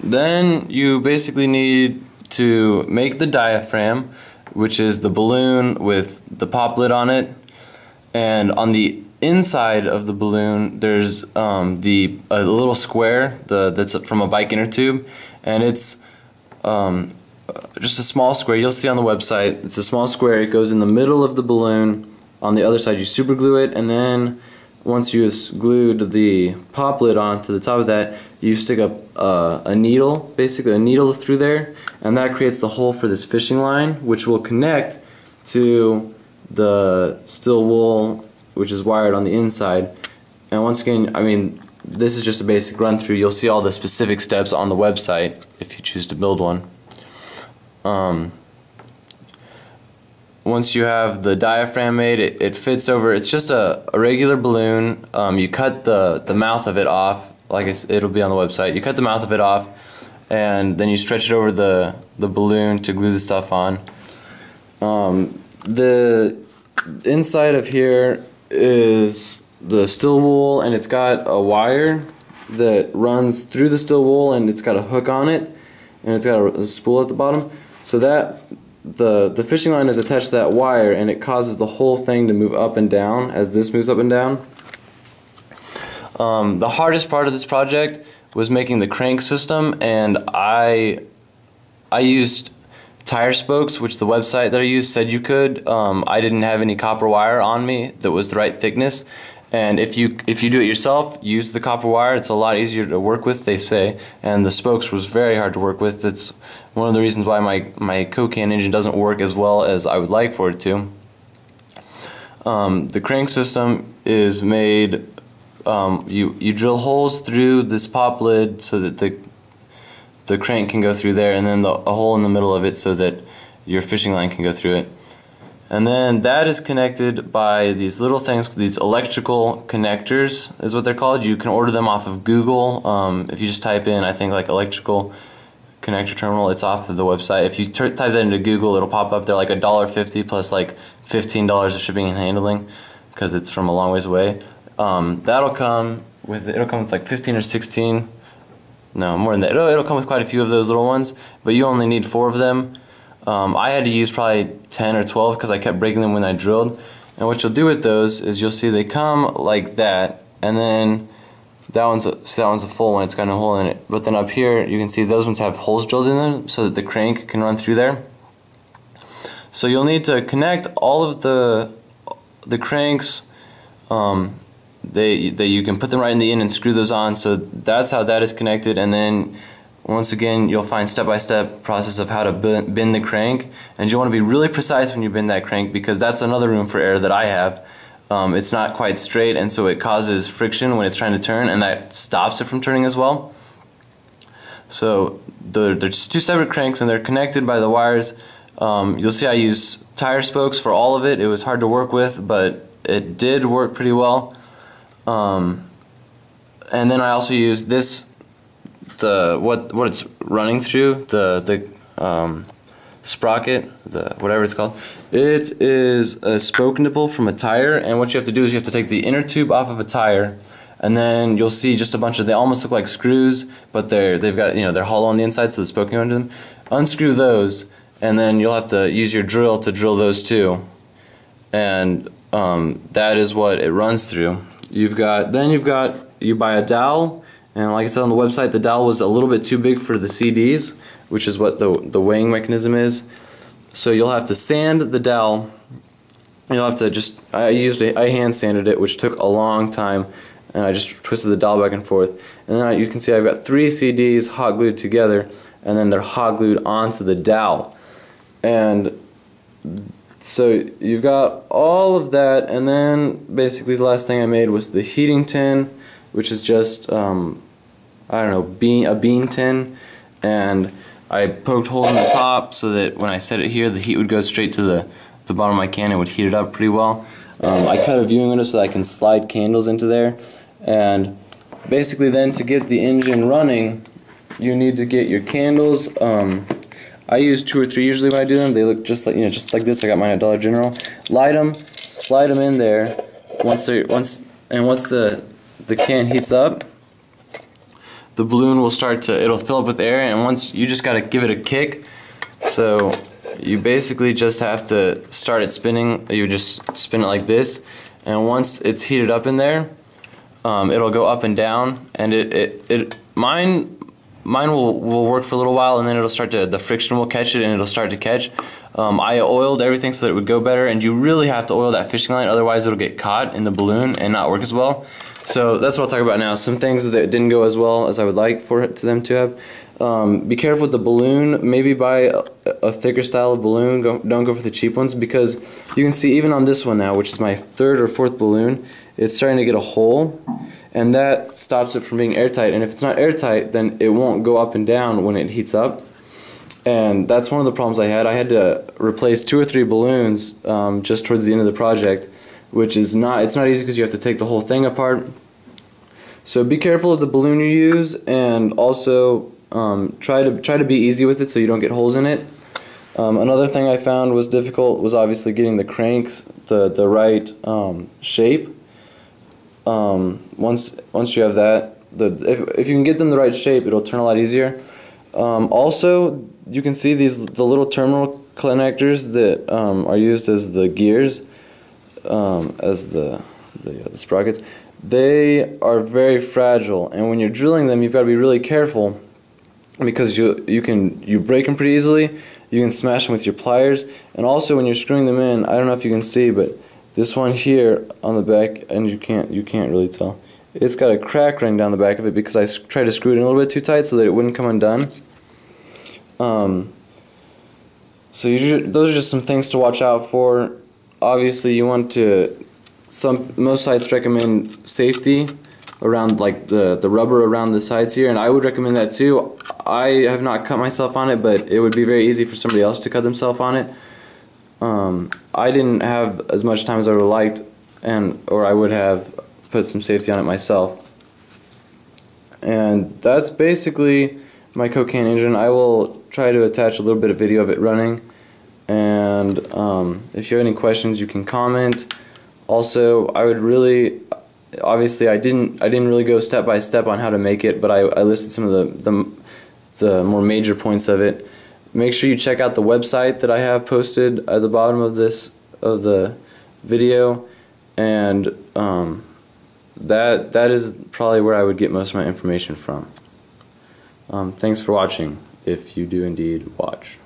Then you basically need to make the diaphragm, which is the balloon with the pop lid on it, and on the inside of the balloon there's a little square that's from a bike inner tube, and it's just a small square. You'll see on the website, it's a small square. It goes in the middle of the balloon. On the other side you super glue it, and then once you glued the pop lid on to the top of that, you stick a needle, basically a needle through there, and that creates the hole for this fishing line, which will connect to the steel wool, which is wired on the inside. And once again, I mean, this is just a basic run through. You'll see all the specific steps on the website if you choose to build one. Once you have the diaphragm made, it fits over. It's just a regular balloon. You cut the mouth of it off, like it'll be on the website. You cut the mouth of it off, and then you stretch it over the balloon to glue the stuff on. The inside of here is the steel wool, and it's got a wire that runs through the steel wool, and it's got a hook on it, and it's got a spool at the bottom, so that the fishing line is attached to that wire, and it causes the whole thing to move up and down as this moves up and down. The hardest part of this project was making the crank system, and I used tire spokes, which the website that I used said you could. I didn't have any copper wire on me that was the right thickness, and if you do it yourself, use the copper wire. It's a lot easier to work with, they say, and the spokes was very hard to work with. That's one of the reasons why my Cocan engine doesn't work as well as I would like for it to. The crank system is made, you drill holes through this pop lid so that the crank can go through there, and then a hole in the middle of it so that your fishing line can go through it. And then that is connected by these little things, these electrical connectors is what they're called. You can order them off of Google. If you just type in, I think, like electrical connector terminal, it's off of the website. If you type that into Google, it'll pop up there like $1.50 plus like $15 of shipping and handling, because it's from a long ways away. That'll come with, it'll come with like 15 or 16. No, more than that. It'll come with quite a few of those little ones, but you only need 4 of them. I had to use probably 10 or 12 because I kept breaking them when I drilled. And what you'll do with those is you'll see they come like that, and then that one's a full one. It's got no hole in it. But then up here you can see those ones have holes drilled in them so that the crank can run through there. So you'll need to connect all of the cranks. You can put them right in the end and screw those on. So that's how that is connected, and then once again you'll find step-by-step process of how to bend the crank, and you want to be really precise when you bend that crank, because that's another room for error that I have. It's not quite straight, and so it causes friction when it's trying to turn, and that stops it from turning as well. So they're just 2 separate cranks, and they're connected by the wires. You'll see I use tire spokes for all of it. It was hard to work with, but it did work pretty well. And then I also use this, what it's running through, the sprocket, whatever it's called. It is a spoke nipple from a tire, and what you have to do is you have to take the inner tube off of a tire, and then you'll see just a bunch of, they almost look like screws, but they've got, they're hollow on the inside, so the spoke can go into them. Unscrew those, and then you'll have to use your drill to drill those too, and that is what it runs through. You buy a dowel, and like I said on the website, the dowel was a little bit too big for the CDs, which is what the weighing mechanism is. So you'll have to sand the dowel. You'll have to I hand sanded it, which took a long time, and I just twisted the dowel back and forth. And then you can see I've got 3 CDs hot glued together, and then they're hot glued onto the dowel. And so you've got all of that, and then basically the last thing I made was the heating tin, which is just I don't know, a bean tin, and I poked holes in the top so that when I set it here, the heat would go straight to the bottom of my can and would heat it up pretty well. I cut a viewing window so that I can slide candles into there, and basically then to get the engine running, you need to get your candles. I use 2 or 3 usually when I do them. They look just like just like this. I got mine at Dollar General. Light them, slide them in there. Once the can heats up, the balloon will start to, it'll fill up with air, and once you just got to give it a kick. So you basically just have to start it spinning. You just spin it like this, and once it's heated up in there, it'll go up and down, and mine will work for a little while, and then it'll start to, the friction will catch it and it'll start to catch. I oiled everything so that it would go better, and you really have to oil that fishing line, otherwise it'll get caught in the balloon and not work as well. So that's what I'll talk about now. Some things that didn't go as well as I would like for them to have. Be careful with the balloon. Maybe buy a thicker style of balloon. Don't go for the cheap ones, because you can see even on this one now, which is my 3rd or 4th balloon, it's starting to get a hole, and that stops it from being airtight. And if it's not airtight, then it won't go up and down when it heats up. And that's one of the problems I had. I had to replace 2 or 3 balloons just towards the end of the project, which is it's not easy because you have to take the whole thing apart. So be careful of the balloon you use, and also try to be easy with it so you don't get holes in it. Another thing I found was difficult was obviously getting the cranks the right shape. Once you have that, if you can get them the right shape, it'll turn a lot easier. Also, you can see the little terminal connectors that are used as the gears, as the sprockets. They are very fragile, and when you're drilling them, you've got to be really careful, because you break them pretty easily. You can smash them with your pliers, and also when you're screwing them in, I don't know if you can see, but this one here on the back, and you can't really tell, it's got a crack running down the back of it because I tried to screw it in a little bit too tight so that it wouldn't come undone. So those are just some things to watch out for. Obviously, you want to. Most sites recommend safety around, like the rubber around the sides here, and I would recommend that too. I have not cut myself on it, but it would be very easy for somebody else to cut themselves on it. I didn't have as much time as I would have liked, or I would have put some safety on it myself. And that's basically my cocaine engine. I will try to attach a little bit of video of it running, and if you have any questions, you can comment. Also, I would really, obviously I didn't really go step by step on how to make it, but I listed some of the more major points of it. Make sure you check out the website that I have posted at the bottom of the video, and that is probably where I would get most of my information from. Thanks for watching, if you do indeed watch.